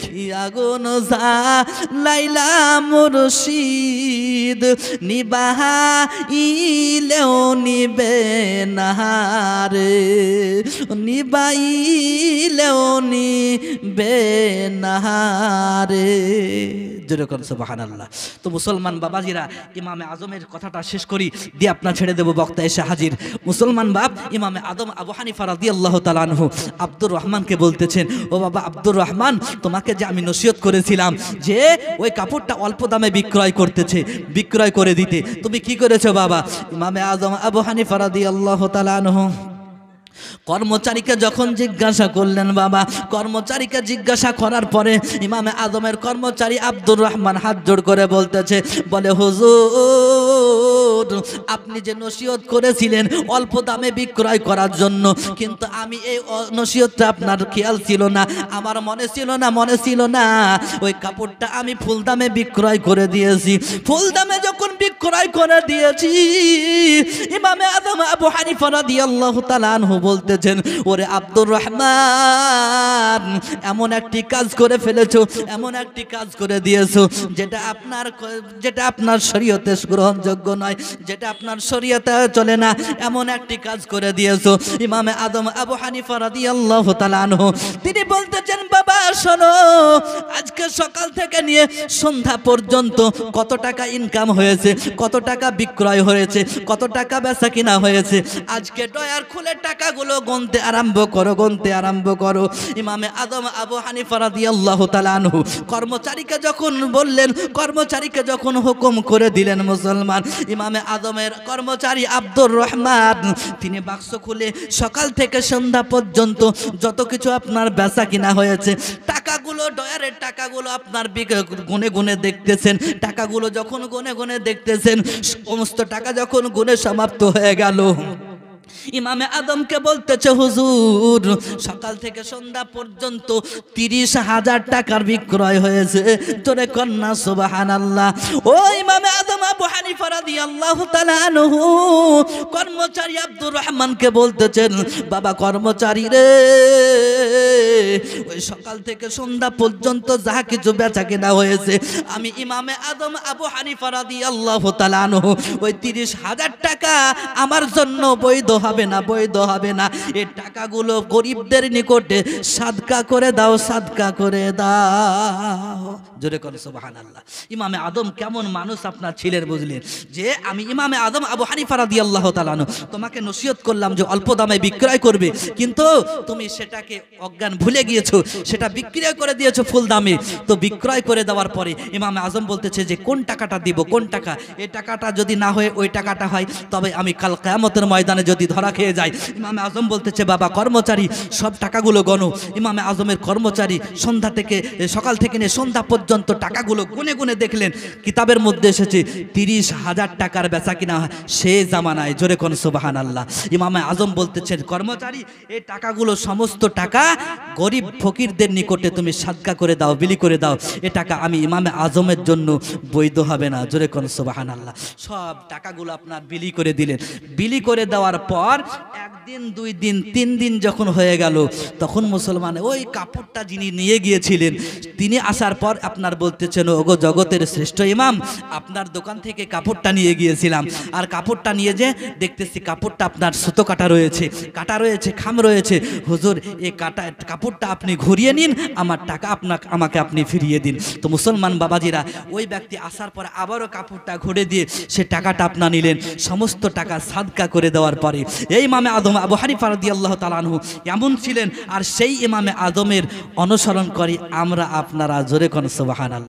কি আগুন জ্বালাইলা মুর্শিদ, নিবাইলেও নিবে না রে, নিবাইলেও নিবে না রে। যেরকম সুবহানাল্লাহ। তো মুসলমান বাবাজিরা, ইমামে আজমের কথাটা শেষ করি, দিয়ে আপনার ছেড়ে দেব, বক্তা এসে হাজির। মুসলমান বাপ ইমামে আদম আবু হানিফা রাদিয়াল্লাহু তাআলা আনহু আব্দুর রহমানকে বলতেছেন, ও বাবা আব্দুর রহমান, তোমাকে যে আমি নসিহত করেছিলাম যে ওই কাপড়টা অল্প দামে বিক্রয় করে দিতে, তুমি কি করেছো বাবা? ইমামে আদম আবু হানিফা রাদিয়াল্লাহু তাআলা আনহু কর্মচারীকে যখন জিজ্ঞাসা করলেন বাবা, কর্মচারীকে জিজ্ঞাসা করার পরে ইমামে আজমের কর্মচারী আব্দুর রহমান হাত জোড় করে বলতেছে, বলে হুজুর, আপনি যে নসিহত করেছিলেন অল্প দামে বিক্রয় করার জন্য, কিন্তু আমি এই নসিহতটা আপনার খেয়াল ছিল না, আমার মনে ছিল না, ওই কাপড়টা আমি ফুল দামে বিক্রয় করে দিয়েছি। ফুল দামে যখন বিক্রয় করে দিয়েছি, ইমামে আজম আবু হানিফা রাদিয়াল্লাহু তাআলা আনহু বলতেছেন, ওরে আব্দুর রহমান, এমন একটি কাজ করে ফেলেছো, এমন একটি কাজ করে দিয়েছো যেটা আপনার শরীয়তে গ্রহণযোগ্য নয়, যেটা আপনার শরীয়তে চলে না, এমন একটি কাজ করে দিয়েছো। ইমামে আদম আবু হানিফা রাদিয়াল্লাহু তাআলা আনহু তিনি বলতেছেন, বাবা শোনো, আজকে সকাল থেকে নিয়ে সন্ধ্যা পর্যন্ত কত টাকা ইনকাম হয়েছে, কত টাকা বিক্রয় হয়েছে, কত টাকা বেচা কিনা হয়েছে, আজকে ডয়ার খুলে টাকাগুলো গুনতে আরম্ভ করো। ইমামে আদম আবু হানিফা রাদিয়াল্লাহু তাআলা আনহু কর্মচারীকে যখন বললেন, কর্মচারীকে যখন হুকুম করে দিলেন, মুসলমান ইমামে আদমের কর্মচারী আব্দুর রহমান তিনি বাক্স খুলে সকাল থেকে সন্ধ্যা পর্যন্ত যত কিছু আপনার বেচা কিনা হয়েছে, টাকাগুলো, ডয়ারের টাকাগুলো আপনার গুনে গুনে দেখতেছেন। টাকাগুলো যখন গুনে গুনে দেখতেছেন, সমস্ত টাকা যখন গুনে সমাপ্ত হয়ে গেল, ইমামে আদমকে বলতেছে, হুজুর, সকাল থেকে সন্ধ্যা পর্যন্ত 30,000 টাকার বিক্রয় হয়েছে। তোরে কন্যা সুবহানাল্লাহ। ও ইমামে আদম আবু হানিফা রাদিয়াল্লাহু তাআলা আনহু কর্মচারী আব্দুর রহমানকে বলতেছেন, বাবা কর্মচারী রে, ওই সকাল থেকে সন্ধ্যা পর্যন্ত যা কিছু বেচা কেনা হয়েছে, আমি ইমামে আদম আবু হানিফা রাদিয়াল্লাহু তাআলা আনহু ওই 30,000 টাকা আমার জন্য বৈধ হবে না। এই টাকাগুলো গরিবদের নিকটে সাদকা করে দাও। জোরে করে সুবহানাল্লাহ। ইমামে আদম কেমন মানুষ আপনার ছিলেন বুঝলেন, যে আমি ইমামে আদম আবু হানিফা রাদিয়াল্লাহু তাআলা আনহু তোমাকে নসিহত করলাম যে অল্প দামে বিক্রয় করবে, কিন্তু তুমি সেটাকে অজ্ঞান ভুলে গিয়েছো, সেটা বিক্রয় করে দিয়েছো ফুল দামে। তো বিক্রয় করে দেওয়ার পরে ইমামে আজম বলতেছে যে কোন টাকাটা দিব, কোন টাকা, এই টাকাটা যদি না হয় ওই টাকাটা হয়, তবে আমি কাল কিয়ামতের ময়দানে যদি ধরা খেয়ে যায়। ইমামে আজম বলতেছে বাবা কর্মচারী সব টাকাগুলো গণো। ইমামে আজমের কর্মচারী সন্ধ্যা থেকে সকাল থেকে নিয়ে সন্ধ্যা পর্যন্ত টাকাগুলো গুনে গুনে দেখলেন, কিতাবের মধ্যে এসেছে 30,000 টাকার বেচা কিনা সে জামানায়। জোরে কোন সুবহানাল্লাহ। ইমামে আজম বলতেছেন কর্মচারী এই টাকাগুলো সমস্ত টাকা গরিব ফকিরদের নিকটে তুমি সাদকা করে দাও, বিলি করে দাও, এ টাকা আমি ইমামে আজমের জন্য বৈধ হবে না। জোরে কোন সুবহানাল্লাহ। সব টাকাগুলো আপনার বিলি করে দিলেন। বিলি করে দেওয়ার পর একদিন, 2 দিন, 3 দিন যখন হয়ে গেল, তখন মুসলমান ওই কাপড়টা যিনি নিয়ে গিয়েছিলেন তিনি আসার পর আপনার বলতেছেন ওগো জগতের শ্রেষ্ঠ ইমাম, আপনার দোকান থেকে কাপড়টা নিয়ে গিয়েছিলাম, আর কাপড়টা নিয়ে যে দেখতেছি কাপড়টা আপনার সুতো কাটা রয়েছে, খাম রয়েছে। হুজুর এই কাপড়টা আপনি ঘুরিয়ে নিন, আমার টাকা আমাকে আপনি ফিরিয়ে দিন। তো মুসলমান বাবাজিরা ওই ব্যক্তি আসার পর আবারও কাপড়টা ঘুরে দিয়ে সে টাকাটা আপনার নিলেন। সমস্ত টাকা সাদকা করে দেওয়ার পরে এই ইমামে আজম আবু হানিফা রাদিয়াল্লাহু তাআলা আনহু এমন ছিলেন, আর সেই ইমামে আজমের অনুসরণ করি আমরা আপনারা। জোরে কোন সুবহানাল্লাহ।